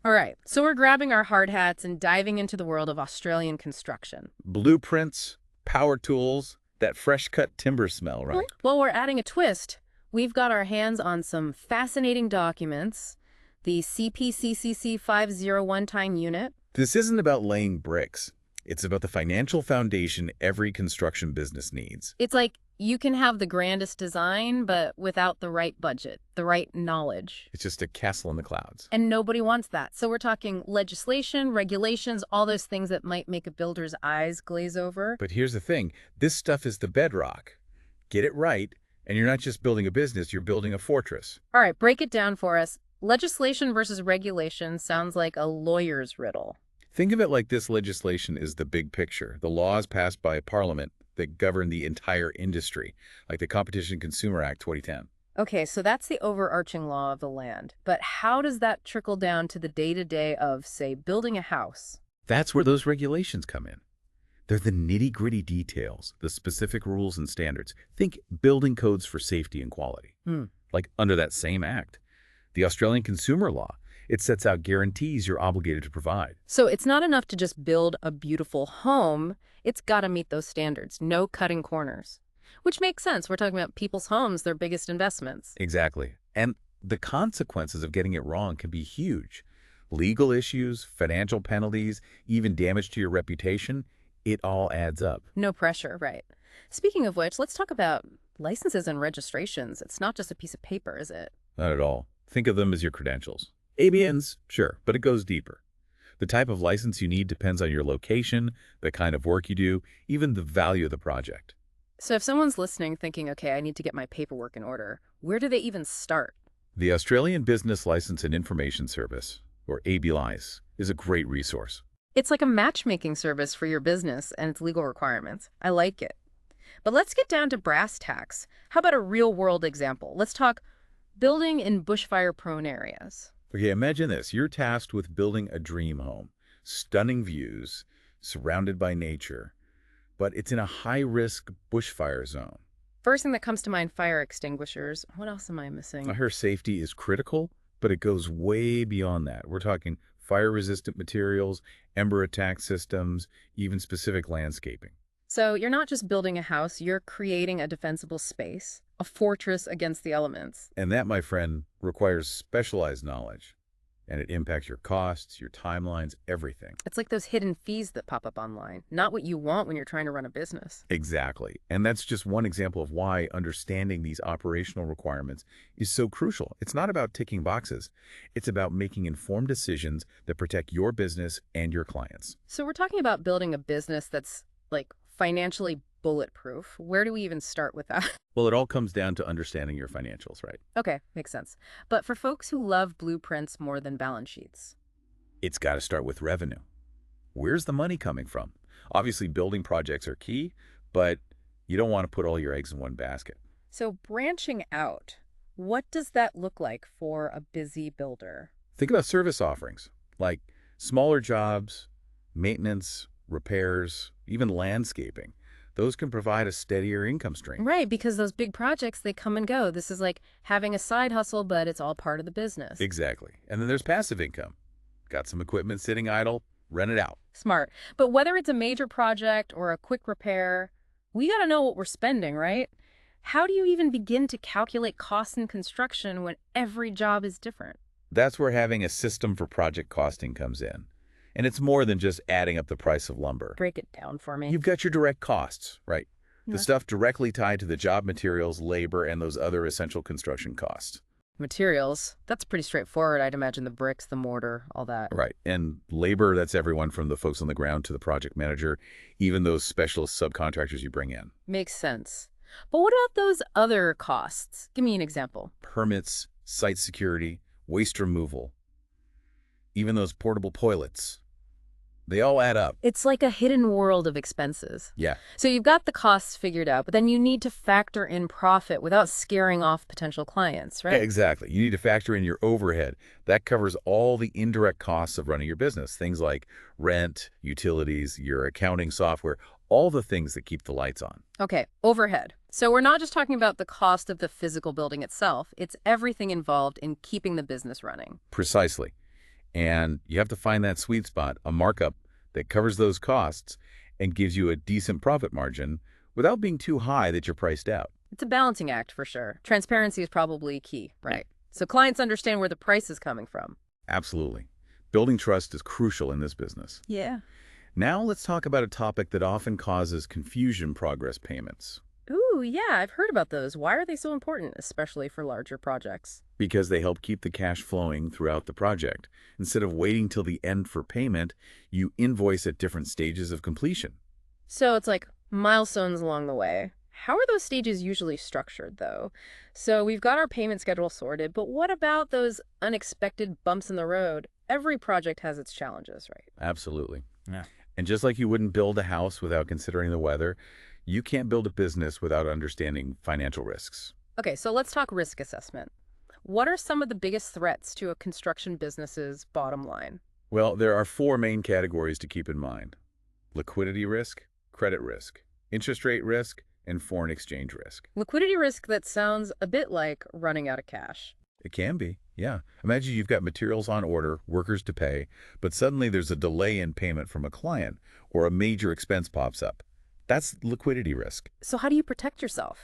All right, so we're grabbing our hard hats and diving into the world of Australian construction. Blueprints, power tools, that fresh-cut timber smell, Mhm. right? Well, we're adding a twist. We've got our hands on some fascinating documents. The CPCCC 501 time unit. This isn't about laying bricks. It's about the financial foundation every construction business needs. It's like you can have the grandest design, but without the right budget, the right knowledge. It's just a castle in the clouds. And nobody wants that. So we're talking legislation, regulations, all those things that might make a builder's eyes glaze over. But here's the thing. This stuff is the bedrock. Get it right, and you're not just building a business, you're building a fortress. All right, break it down for us. Legislation versus regulation sounds like a lawyer's riddle. Think of it like this: legislation is the big picture, the laws passed by Parliament that govern the entire industry, like the Competition Consumer Act 2010. Okay, so that's the overarching law of the land. But how does that trickle down to the day-to-day of, say, building a house? That's where those regulations come in. They're the nitty-gritty details, the specific rules and standards. Think building codes for safety and quality. Hmm. Like under that same act. The Australian Consumer Law, it sets out guarantees you're obligated to provide. So it's not enough to just build a beautiful home. It's got to meet those standards. No cutting corners. Which makes sense. We're talking about people's homes, their biggest investments. Exactly. And the consequences of getting it wrong can be huge. Legal issues, financial penalties, even damage to your reputation, it all adds up. No pressure, right? Speaking of which, let's talk about licenses and registrations. It's not just a piece of paper, is it? Not at all. Think of them as your credentials. ABNs, sure, but it goes deeper. The type of license you need depends on your location, the kind of work you do, even the value of the project. So if someone's listening thinking, okay, I need to get my paperwork in order, where do they even start? The Australian Business License and Information Service, or ABLIS, is a great resource. It's like a matchmaking service for your business and its legal requirements. I like it. But let's get down to brass tacks. How about a real-world example? Let's talk building in bushfire-prone areas. Okay, imagine this. You're tasked with building a dream home. Stunning views, surrounded by nature, but it's in a high-risk bushfire zone. First thing that comes to mind, fire extinguishers. What else am I missing? Her safety is critical, but it goes way beyond that. We're talking fire-resistant materials, ember attack systems, even specific landscaping. So you're not just building a house, you're creating a defensible space, a fortress against the elements. And that, my friend, requires specialized knowledge. And it impacts your costs, your timelines, everything. It's like those hidden fees that pop up online. Not what you want when you're trying to run a business. Exactly. And that's just one example of why understanding these operational requirements is so crucial. It's not about ticking boxes. It's about making informed decisions that protect your business and your clients. So we're talking about building a business that's like financially bulletproof. Where do we even start with that? Well, it all comes down to understanding your financials, right? Okay, makes sense. But for folks who love blueprints more than balance sheets. It's got to start with revenue. Where's the money coming from? Obviously, building projects are key, but you don't want to put all your eggs in one basket. So branching out, what does that look like for a busy builder? Think about service offerings, like smaller jobs, maintenance, repairs, even landscaping. Those can provide a steadier income stream. Right, because those big projects, they come and go. This is like having a side hustle, but it's all part of the business. Exactly. And then there's passive income. Got some equipment sitting idle, rent it out. Smart. But whether it's a major project or a quick repair, we got to know what we're spending, right? How do you even begin to calculate costs in construction when every job is different? That's where having a system for project costing comes in. And it's more than just adding up the price of lumber. Break it down for me. You've got your direct costs, right? Yeah. The stuff directly tied to the job materials, labor, and those other essential construction costs. Materials, that's pretty straightforward. I'd imagine the bricks, the mortar, all that. Right. And labor, that's everyone from the folks on the ground to the project manager, even those specialist subcontractors you bring in. Makes sense. But what about those other costs? Give me an example. Permits, site security, waste removal, even those portable toilets. They all add up. It's like a hidden world of expenses. Yeah, So you've got the costs figured out, but then you need to factor in profit without scaring off potential clients, right? exactly. You need to factor in your overhead. That covers all the indirect costs of running your business. Things like rent, utilities, your accounting software, all the things that keep the lights on. Okay, overhead. So we're not just talking about the cost of the physical building itself. It's everything involved in keeping the business running. Precisely. And you have to find that sweet spot, a markup that covers those costs and gives you a decent profit margin without being too high that you're priced out. It's a balancing act for sure. Transparency is probably key, right? So clients understand where the price is coming from. Absolutely. Building trust is crucial in this business. Yeah. Now let's talk about a topic that often causes confusion: progress payments. Ooh, yeah, I've heard about those. Why are they so important, especially for larger projects? Because they help keep the cash flowing throughout the project. Instead of waiting till the end for payment, you invoice at different stages of completion. So it's like milestones along the way. How are those stages usually structured, though? So we've got our payment schedule sorted, but what about those unexpected bumps in the road? Every project has its challenges, right? Absolutely. Yeah. And just like you wouldn't build a house without considering the weather, you can't build a business without understanding financial risks. Okay, so let's talk risk assessment. What are some of the biggest threats to a construction business's bottom line? Well, there are four main categories to keep in mind: liquidity risk, credit risk, interest rate risk, and foreign exchange risk. Liquidity risk that sounds a bit like running out of cash. It can be, yeah. Imagine you've got materials on order, workers to pay, but suddenly there's a delay in payment from a client or a major expense pops up. That's liquidity risk. So how do you protect yourself?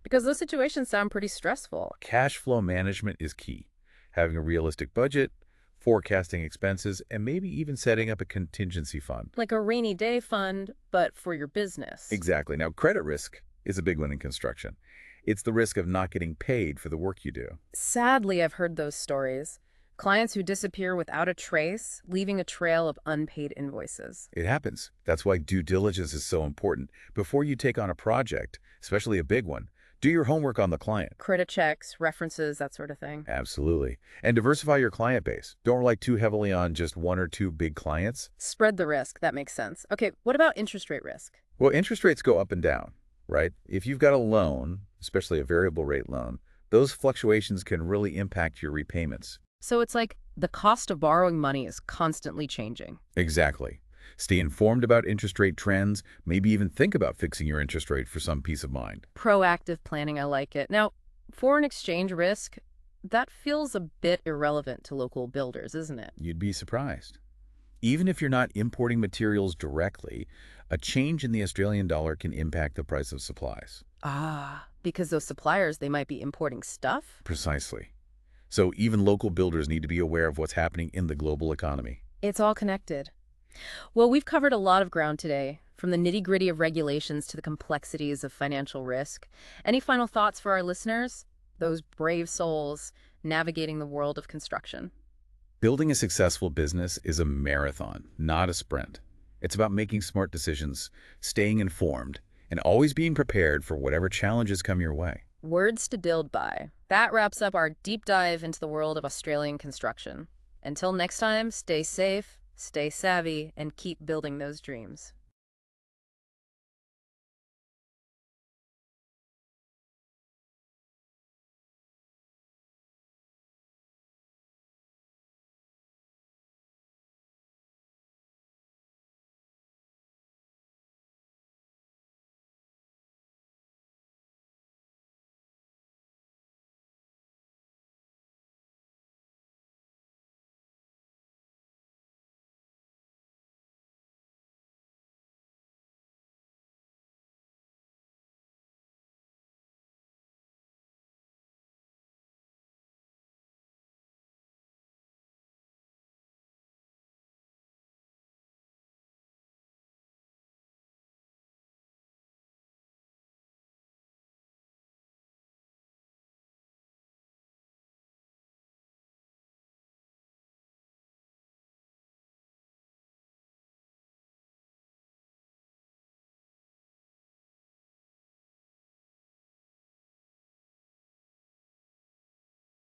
Because those situations sound pretty stressful. Cash flow management is key. Having a realistic budget, forecasting expenses, and maybe even setting up a contingency fund. Like a rainy day fund, but for your business. Exactly. Now, credit risk is a big one in construction. It's the risk of not getting paid for the work you do. Sadly, I've heard those stories. Clients who disappear without a trace, leaving a trail of unpaid invoices. It happens. That's why due diligence is so important. Before you take on a project, especially a big one, do your homework on the client. Credit checks, references, that sort of thing. Absolutely. And diversify your client base. Don't rely too heavily on just one or two big clients. Spread the risk. That makes sense. Okay, what about interest rate risk? Well, interest rates go up and down, right? If you've got a loan, especially a variable rate loan, those fluctuations can really impact your repayments. So it's like the cost of borrowing money is constantly changing. Exactly. Stay informed about interest rate trends, maybe even think about fixing your interest rate for some peace of mind. Proactive planning, I like it. Now, foreign exchange risk, that feels a bit irrelevant to local builders, isn't it? You'd be surprised. Even if you're not importing materials directly, a change in the Australian dollar can impact the price of supplies. Ah, because those suppliers, they might be importing stuff? Precisely. So even local builders need to be aware of what's happening in the global economy. It's all connected. Well, we've covered a lot of ground today, from the nitty-gritty of regulations to the complexities of financial risk. Any final thoughts for our listeners? Those brave souls navigating the world of construction. Building a successful business is a marathon, not a sprint. It's about making smart decisions, staying informed, and always being prepared for whatever challenges come your way. Words to build by. That wraps up our deep dive into the world of Australian construction. Until next time, stay safe, stay savvy, and keep building those dreams.